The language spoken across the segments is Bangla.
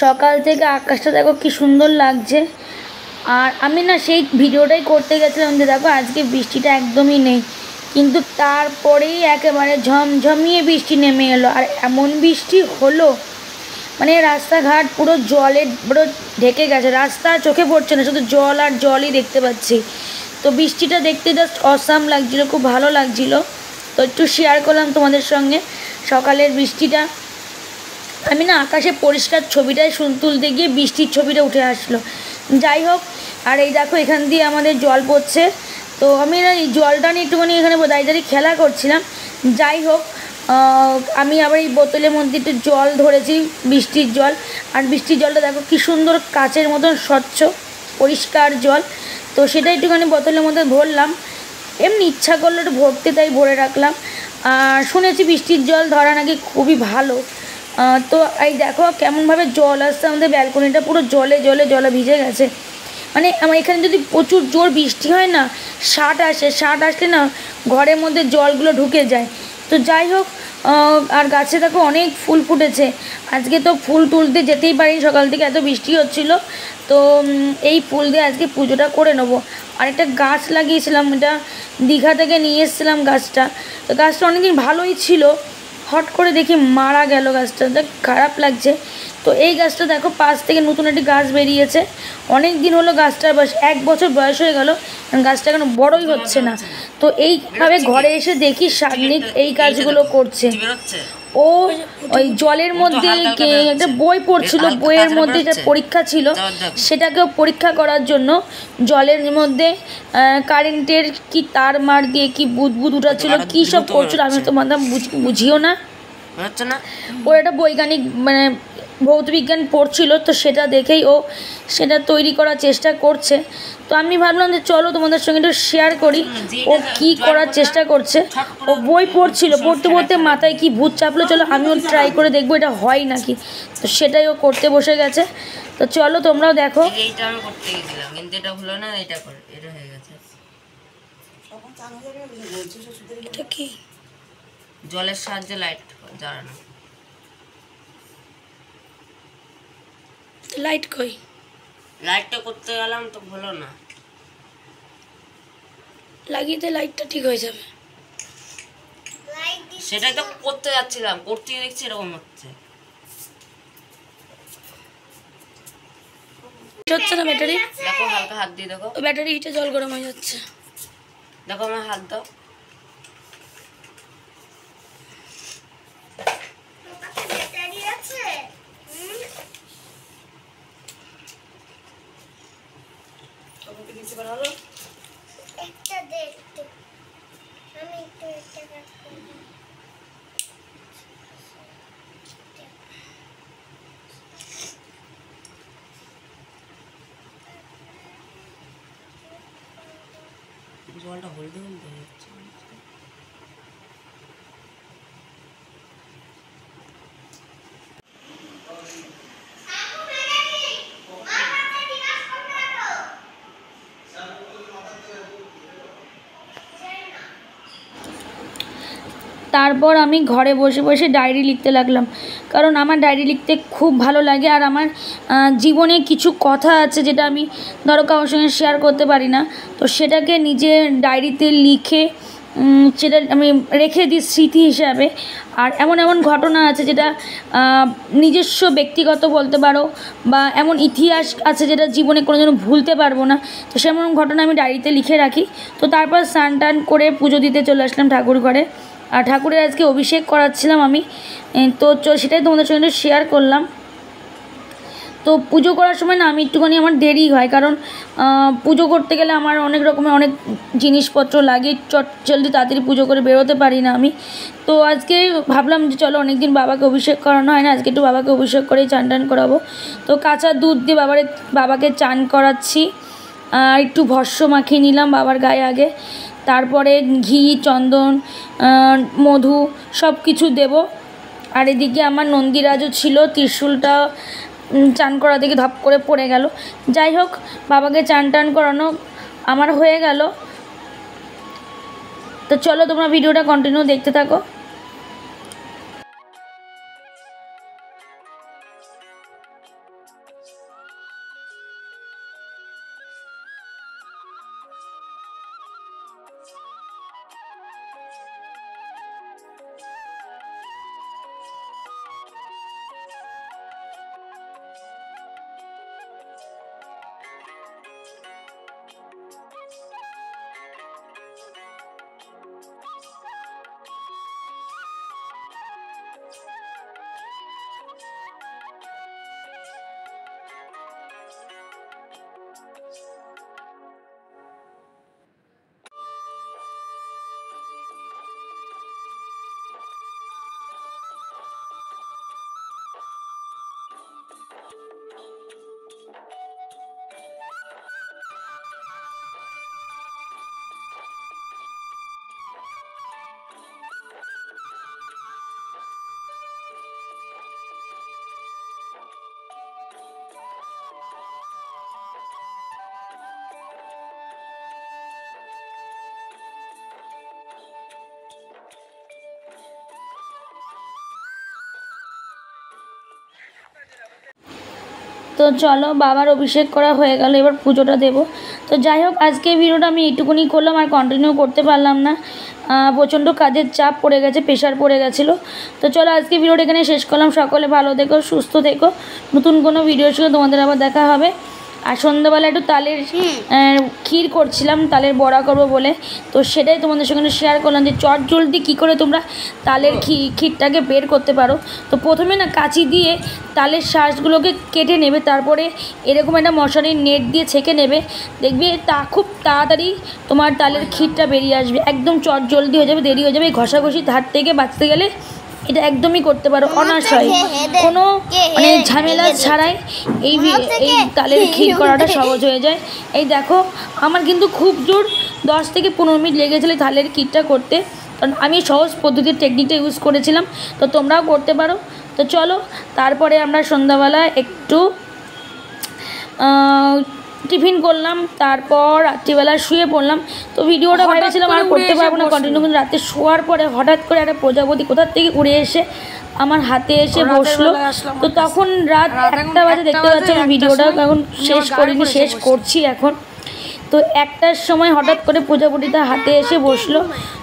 সকাল থেকে আকাশটা দেখো কি সুন্দর লাগছে। আর আমি না সেই ভিডিওটাই করতে গেছিলাম যে দেখো আজকে বৃষ্টিটা একদমই নেই, কিন্তু তারপরেই একেবারে ঝমঝমিয়ে বৃষ্টি নেমে এলো। আর এমন বৃষ্টি হলো মানে রাস্তাঘাট পুরো জলে পুরো ঢেকে গেছে, রাস্তা চোখে পড়ছে না, শুধু জল আর জলই দেখতে পাচ্ছি। তো বৃষ্টিটা দেখতে জাস্ট অসাম লাগছিলো, খুব ভালো লাগছিলো। তো একটু শেয়ার করলাম তোমাদের সঙ্গে সকালের বৃষ্টিটা। আমি না আকাশে পরিষ্কার ছবিটাই তুলতে গিয়ে বৃষ্টির ছবিটা উঠে আসলো। যাই হোক, আর এই দেখো এখান দিয়ে আমাদের জল পড়ছে। তো আমি না এই জলটা নিয়ে একটুখানি এখানে দাঁড়িয়ে খেলা করছিলাম। যাই হোক, আমি আবার এই বোতলের মধ্যে একটু জল ধরেছি, বৃষ্টির জল। আর বৃষ্টির জলটা দেখো কী সুন্দর কাচের মতন স্বচ্ছ পরিষ্কার জল। তো সেটা একটুখানি বোতলের মধ্যে ভরলাম, এমনি ইচ্ছা করলো একটু ভরতে, তাই ভরে রাখলাম। আর শুনেছি বৃষ্টির জল ধরা নাকি খুবই ভালো। তো এই দেখো কেমনভাবে জল আসছে, আমাদের ব্যালকনিটা পুরো জলে জলে জলে ভিজে গেছে। মানে আমার এখানে যদি প্রচুর জোর বৃষ্টি হয় না, ষাট আসলে না ঘরের মধ্যে জলগুলো ঢুকে যায়। তো যাই হোক, আর গাছে দেখো অনেক ফুল ফুটেছে। আজকে তো ফুল তুলতে যেতেই পারিনি, সকাল থেকে এত বৃষ্টি হচ্ছিলো। তো এই ফুল দিয়ে আজকে পুজোটা করে নেবো। আর একটা গাছ লাগিয়েছিলাম, এটা দীঘা থেকে নিয়ে এসেছিলাম গাছটা। তো গাছটা অনেকদিন ভালোই ছিল, হট করে দেখি মারা গেল গাছটা, দেখ খারাপ লাগছে। তো এই গাছটা দেখো পাশ থেকে নতুন একটি গাছ বেরিয়েছে। অনেক দিন হলো গাছটার বয়স, 1 বছর বয়স হয়ে গেল, গাছটা এখনো বড়ই হচ্ছে না। তো এইভাবে ঘরে এসে দেখি সাগ্নিক এই কাজগুলো করছে। ও ওই জলের মধ্যে একটা বই পড়ছিল, বইয়ের মধ্যে একটা পরীক্ষা ছিল, সেটাকেও পরীক্ষা করার জন্য জলের মধ্যে কারেন্টের কি তার মার দিয়ে কি বুদবুদ উঠাচ্ছিল, কী সব করছিল আমি তো মানতাম বুঝিও না। ও একটা বৈজ্ঞানিক মানে ভৌত বিজ্ঞান পড়ছিল, তো সেটা দেখেই ও সেটা তৈরি করার চেষ্টা করছে। তো আমি ভাবলাম যে চলো তোমাদের সঙ্গে একটু শেয়ার করি ও কী করার চেষ্টা করছে। ও বই পড়ছিল, পড়তে পড়তে মাথায় কি ভূত চাপলো, চলো আমিও ট্রাই করে দেখবো এটা হয় নাকি। তো সেটাই ও করতে বসে গেছে। তো চলো তোমরাও দেখো। এইটা আমি করতে গেছিলাম কিন্তু এটা হলো না, এটা করে এটা হয়ে গেছে। এটা কি জলের সাহায্যে লাইট জ্বালানো। লাইট কই? লাইটটা করতে গেলাম তো হলো না। লাগিয়ে দে, লাইটটা ঠিক হয়ে যাবে। সেটাই তো করতে যাচ্ছিলাম, করতে দেখছি এরকম হচ্ছে। হচ্ছে না ব্যাটারি, দেখো হালকা হাত দিয়ে দেখো, ব্যাটারি হিটে জল গরম হয়ে যাচ্ছে। দেখো আমার হাত দাও। জলটা হলদে হলদে হয়ে যাচ্ছে। তারপর আমি ঘরে বসে বসে ডায়েরি লিখতে লাগলাম, কারণ আমার ডায়েরি লিখতে খুব ভালো লাগে। আর আমার জীবনে কিছু কথা আছে যেটা আমি ধরো কারোর সঙ্গে শেয়ার করতে পারি না, তো সেটাকে নিজের ডায়েরিতে লিখে সেটা আমি রেখে দিই স্মৃতি হিসাবে। আর এমন এমন ঘটনা আছে যেটা নিজস্ব ব্যক্তিগত বলতে পারো, বা এমন ইতিহাস আছে যেটা জীবনে কোনোদিনও ভুলতে পারবো না, তো সেমন ঘটনা আমি ডায়েরিতে লিখে রাখি। তো তারপর স্নান টান করে পুজো দিতে চলে আসলাম ঠাকুর ঘরে। আর ঠাকুরের আজকে অভিষেক করাচ্ছিলাম আমি, তো সেটাই তোমাদের সঙ্গে শেয়ার করলাম। তো পুজো করার সময় না আমি একটুখানি আমার দেরি হয়, কারণ পুজো করতে গেলে আমার অনেক রকমের অনেক জিনিসপত্র লাগে, জলদি তাড়াতাড়ি পুজো করে বেরোতে পারি না আমি। তো আজকে ভাবলাম যে চলো অনেকদিন বাবাকে অভিষেক করানো হয় না, আজকে একটু বাবাকে অভিষেক করেই চান টান করাবো। তো কাঁচা দুধ দিয়ে বাবাকে চান করাচ্ছি। আর একটু ভস্য মাখিয়ে নিলাম বাবার গায়ে আগে, তারপরে ঘি চন্দন মধু সব কিছু দেব। আর এদিকে আমার নন্দীরাজও ছিল, ত্রিশূলটা চান করা থেকে ধপ করে পড়ে গেল। যাই হোক, বাবাকে চান টান করানো আমার হয়ে গেল। তো চলো তোমরা ভিডিওটা কন্টিনিউ দেখতে থাকো। তো চলো, বাবার অভিষেক করা হয়ে গেল, এবার পুজোটা দেবো। তো যাই হোক, আজকে ভিডিওটা আমি এইটুকুনি করলাম, আর কন্টিনিউ করতে পারলাম না, প্রচণ্ড কাজের চাপ পড়ে গেছে, প্রেশার পড়ে গেছিলো। তো চলো, আজকে ভিডিওটা এখানে শেষ করলাম। সকলে ভালো থেকো, সুস্থ থেকো, নতুন কোনো ভিডিওর সঙ্গে তোমাদের আবার দেখা হবে। আর সন্ধ্যাবেলা একটু তালের ক্ষীর করছিলাম, তালের বড়া করবো বলে, তো সেটাই তোমাদের সঙ্গে শেয়ার করলাম যে চট জলদি কী করে তোমরা তালের ক্ষীরটাকে বের করতে পারো। তো প্রথমে না কাঁচি দিয়ে তালের শাঁসগুলোকে কেটে নেবে, তারপরে এরকম একটা মশারির নেট দিয়ে ছেঁকে নেবে, দেখবে খুব তাড়াতাড়ি তোমার তালের ক্ষীরটা বেরিয়ে আসবে, একদম চট জলদি হয়ে যাবে, দেরি হয়ে যাবে। এই ঘষাঘষির ধার থেকে বাঁচতে গেলে এটা একদমই করতে পারো অনায়াসে, কোনো মানে ঝামেলা ছাড়াই এই তালের ক্ষীর করাটা সহজ হয়ে যায়। এই দেখো, আমার কিন্তু খুব জোর 10 থেকে 15 মিনিট লেগেছিল তালের ক্ষীরটা করতে, কারণ আমি সহজ পদ্ধতির টেকনিকটা ইউজ করেছিলাম, তো তোমরাও করতে পারো। তো চলো, তারপরে আমরা সন্ধ্যাবেলা একটু টিফিন করলাম, তারপর রাত্রিবেলা শুয়ে পড়লাম। তো ভিডিওটা ভেবেছিলাম আর করতে পারবো না কন্টিনিউ, কিন্তু রাতে শোয়ার পরে হঠাৎ করে একটা প্রজাপতি কোথার থেকে উড়ে এসে আমার হাতে এসে বসলো। তো তখন রাত 1টা বাজে, দেখতে পাচ্ছি আমি ভিডিওটা এখন শেষ করিনি, শেষ করছি এখন। তো 1টার সময় হঠাৎ করে প্রজাপতিটা হাতে এসে বসলো।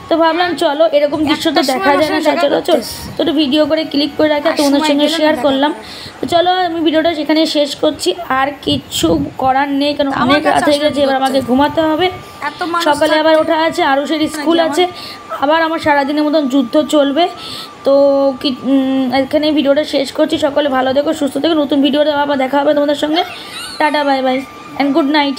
তো ভাবলাম চলো, এরকম দৃশ্য তো দেখা যায় না সচরাচর, তো একটু ভিডিও করে ক্লিক করে রাখা তোমাদের সঙ্গে শেয়ার করলাম। তো চলো, আমি ভিডিওটা সেখানে শেষ করছি, আর কিচ্ছু করার নেই, কারণ অনেক রাত হয়ে গেছে, এবার আমাকে ঘুমাতে হবে, সকালে আবার ওঠা আছে, আরুষের স্কুল আছে, আবার আমার সারাদিনের মতন যুদ্ধ চলবে। তো এখানে ভিডিওটা শেষ করছি, সকলে ভালো থেকো, সুস্থ থেকো, নতুন ভিডিওটা আবার দেখা হবে তোমাদের সঙ্গে। Tata, bye bye and good night.